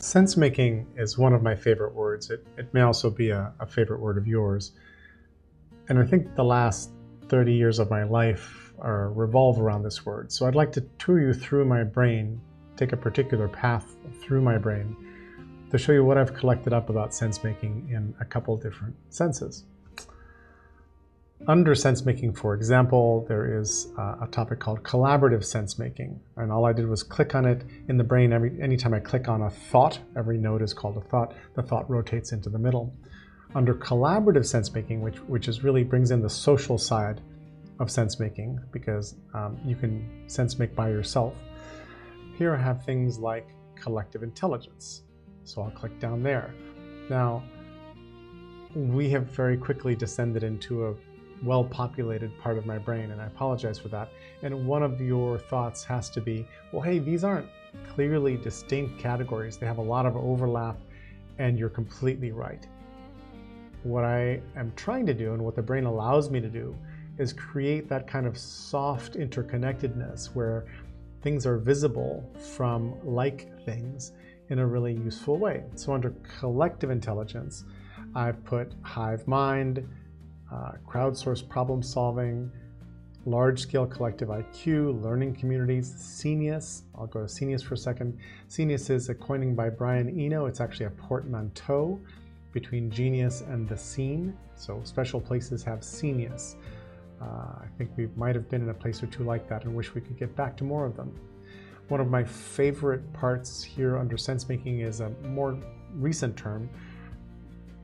Sense-making is one of my favorite words. It may also be a favorite word of yours. And I think the last 30 years of my life revolve around this word. So I'd like to tour you through my brain, take a particular path through my brain to show you what I've collected up about sense-making in a couple different senses. Under sense-making, for example, there is a topic called collaborative sense-making. And all I did was click on it in the brain. Anytime I click on a thought, every node is called a thought, the thought rotates into the middle. Under collaborative sense-making, which is really brings in the social side of sense-making, because you can sense-make by yourself. Here I have things like collective intelligence. So I'll click down there. Now, we have very quickly descended into a well-populated part of my brain, and I apologize for that. And one of your thoughts has to be, well, hey, these aren't clearly distinct categories. They have a lot of overlap, and you're completely right. What I am trying to do, and what the brain allows me to do, is create that kind of soft interconnectedness where things are visible from like things in a really useful way. So under collective intelligence, I've put hive mind, crowdsourced problem solving, large-scale collective IQ, learning communities, Scenius. I'll go to Scenius for a second. Scenius is a coining by Brian Eno. It's actually a portmanteau between genius and the scene. So special places have Scenius. I think we might have been in a place or two like that and wish we could get back to more of them. One of my favorite parts here under sense-making is a more recent term,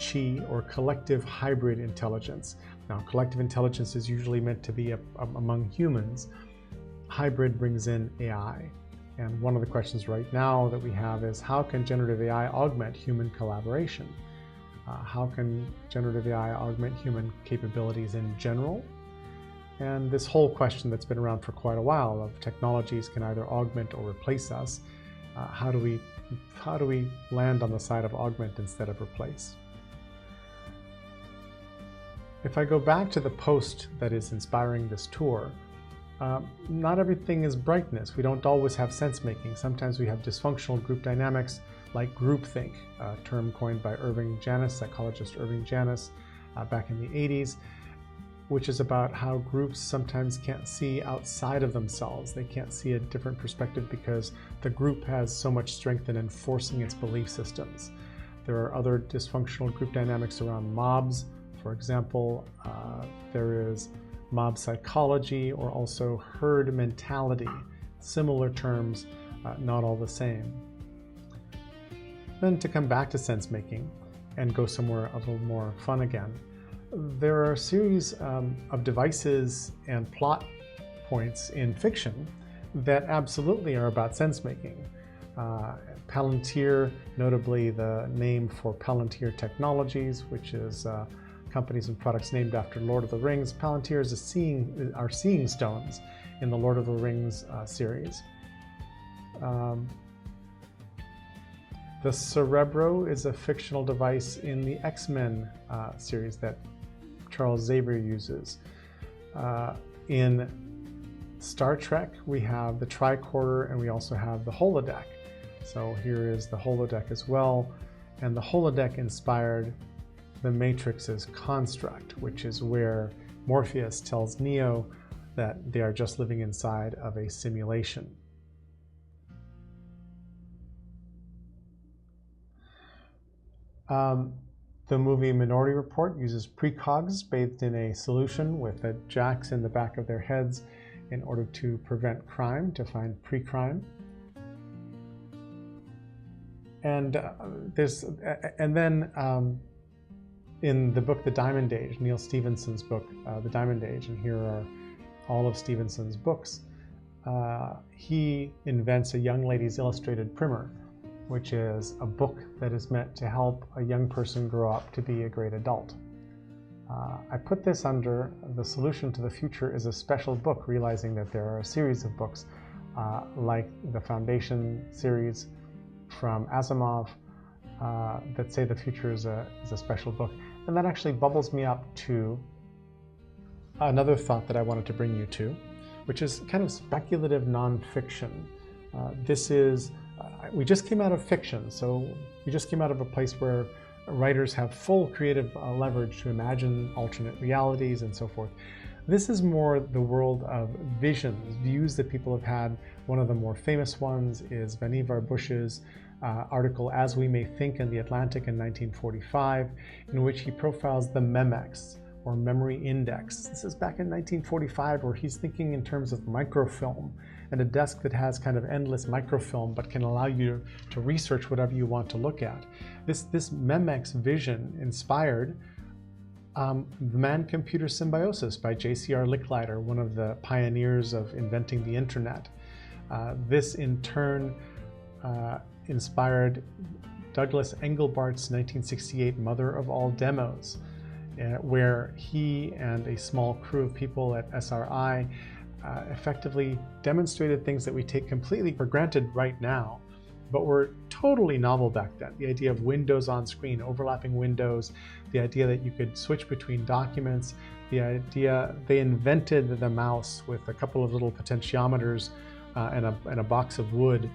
Chi, or collective hybrid intelligence. Now, collective intelligence is usually meant to be among humans. Hybrid brings in AI. And one of the questions right now that we have is, how can generative AI augment human collaboration? How can generative AI augment human capabilities in general? And this whole question that's been around for quite a while of technologies can either augment or replace us. How do we land on the side of augment instead of replace? If I go back to the post that is inspiring this tour, not everything is brightness. We don't always have sense-making. Sometimes we have dysfunctional group dynamics like groupthink, a term coined by Irving Janis, psychologist Irving Janis, back in the 80s, which is about how groups sometimes can't see outside of themselves. They can't see a different perspective because the group has so much strength in enforcing its belief systems. There are other dysfunctional group dynamics around mobs. For example, there is mob psychology, or also herd mentality. Similar terms, not all the same. Then to come back to sense-making and go somewhere a little more fun again, there are a series of devices and plot points in fiction that absolutely are about sense-making. Palantir, notably the name for Palantir Technologies, which is companies and products named after Lord of the Rings. Palantir are seeing stones in the Lord of the Rings series. The Cerebro is a fictional device in the X-Men series that Charles Xavier uses. In Star Trek, we have the tricorder, and we also have the holodeck. So here is the holodeck as well, and the holodeck inspired the Matrix's construct, which is where Morpheus tells Neo that they are just living inside of a simulation. The movie Minority Report uses precogs bathed in a solution with the jacks in the back of their heads in order to prevent crime, to find pre-crime. And then in the book The Diamond Age, Neil Stephenson's book, The Diamond Age, and here are all of Stephenson's books, he invents a young lady's illustrated primer, which is a book that is meant to help a young person grow up to be a great adult. I put this under The Solution to the Future is a special book, realizing that there are a series of books like the Foundation series from Asimov that say the future is a special book. And that actually bubbles me up to another thought that I wanted to bring you to, which is kind of speculative nonfiction. This is we just came out of fiction, so we just came out of a place where writers have full creative leverage to imagine alternate realities and so forth. This is more the world of visions, views that people have had. One of the more famous ones is Vannevar Bush's article, As We May Think, in The Atlantic in 1945, in which he profiles the memex, or memory index. This is back in 1945, where he's thinking in terms of microfilm, and a desk that has kind of endless microfilm but can allow you to research whatever you want to look at. This memex vision inspired the man-computer symbiosis by J.C.R. Licklider, one of the pioneers of inventing the internet. This in turn inspired Douglas Engelbart's 1968 Mother of All Demos, where he and a small crew of people at SRI effectively demonstrated things that we take completely for granted right now, but were totally novel back then. The idea of windows on screen, overlapping windows, the idea that you could switch between documents, the idea they invented the mouse with a couple of little potentiometers and a box of wood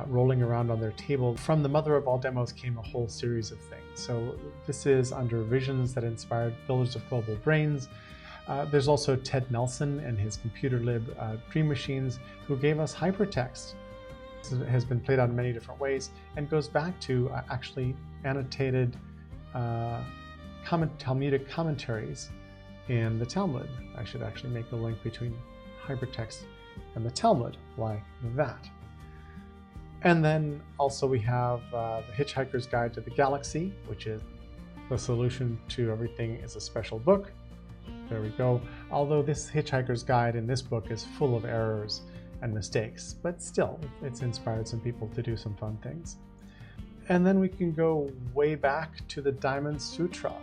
rolling around on their table. From the Mother of All Demos came a whole series of things. So this is under visions that inspired builders of global brains. There's also Ted Nelson and his computer lib Dream Machines, who gave us hypertext. This has been played out in many different ways and goes back to actually annotated Talmudic commentaries in the Talmud. I should actually make the link between hypertext and the Talmud like that. And then also we have The Hitchhiker's Guide to the Galaxy, which is the solution to everything is a special book. There we go. Although this Hitchhiker's Guide in this book is full of errors and mistakes, but still, it's inspired some people to do some fun things. And then we can go way back to the Diamond Sutra,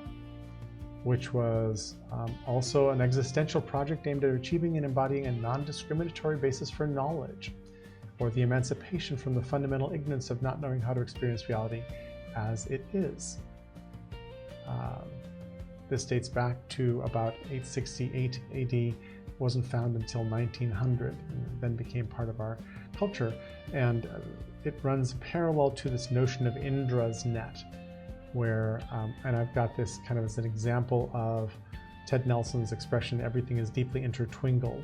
which was also an existential project aimed at achieving and embodying a non-discriminatory basis for knowledge, or the emancipation from the fundamental ignorance of not knowing how to experience reality as it is. This dates back to about 868 AD, wasn't found until 1900, and then became part of our culture. And it runs parallel to this notion of Indra's net, where, and I've got this kind of as an example of Ted Nelson's expression, everything is deeply intertwingled.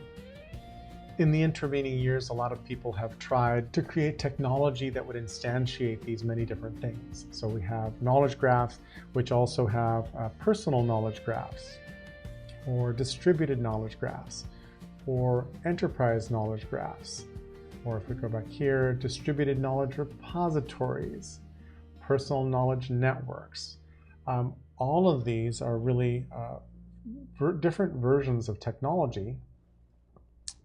In the intervening years, a lot of people have tried to create technology that would instantiate these many different things. So we have knowledge graphs, which also have personal knowledge graphs, or distributed knowledge graphs, or enterprise knowledge graphs, or if we go back here, distributed knowledge repositories, personal knowledge networks. All of these are really different versions of technology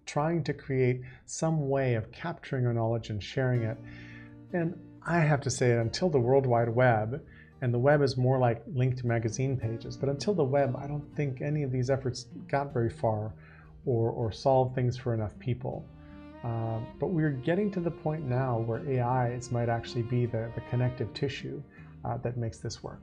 trying to create some way of capturing our knowledge and sharing it. And I have to say, until the World Wide Web, and the web is more like linked magazine pages, but until the web, I don't think any of these efforts got very far or solved things for enough people. But we're getting to the point now where AIs might actually be the connective tissue that makes this work.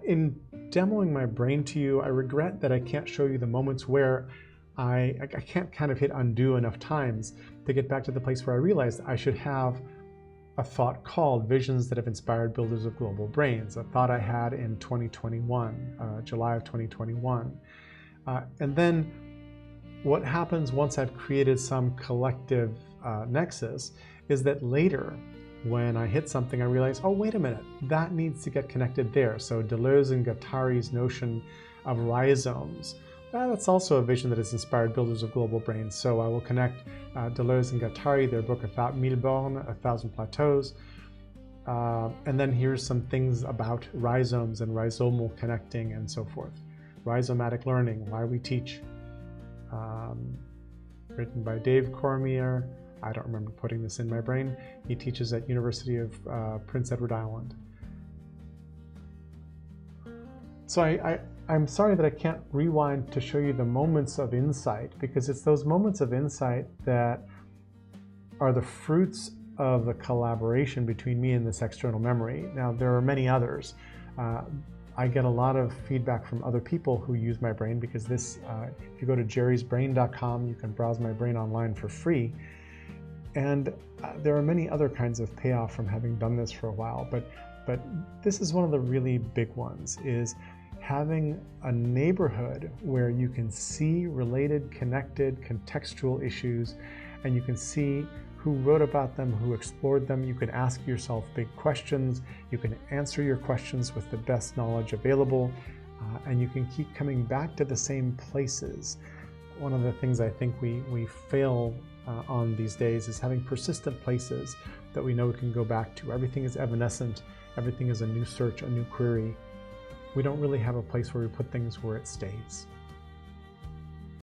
In demoing my brain to you, I regret that I can't show you the moments where I can't kind of hit undo enough times to get back to the place where I realized I should have a thought called Visions That Have Inspired Builders of Global Brains, a thought I had in 2021, July of 2021. And then what happens once I've created some collective nexus is that later, when I hit something, I realize, oh, wait a minute, that needs to get connected there. So Deleuze and Guattari's notion of rhizomes, that's also a vision that has inspired builders of global brains. So I will connect Deleuze and Guattari, their book, Mille Bornes, 1,000 Plateaus. And then here's some things about rhizomes and rhizomal connecting and so forth. Rhizomatic learning, why we teach. Written by Dave Cormier. I don't remember putting this in my brain. He teaches at University of Prince Edward Island. So I'm sorry that I can't rewind to show you the moments of insight, because it's those moments of insight that are the fruits of the collaboration between me and this external memory. Now, there are many others. I get a lot of feedback from other people who use my brain, because this, if you go to jerrysbrain.com, you can browse my brain online for free. And there are many other kinds of payoff from having done this for a while, but this is one of the really big ones, is having a neighborhood where you can see related, connected, contextual issues, and you can see who wrote about them, who explored them. You can ask yourself big questions. You can answer your questions with the best knowledge available, and you can keep coming back to the same places. One of the things I think we fail on these days is having persistent places that we know we can go back to. Everything is evanescent. Everything is a new search, a new query. We don't really have a place where we put things where it stays.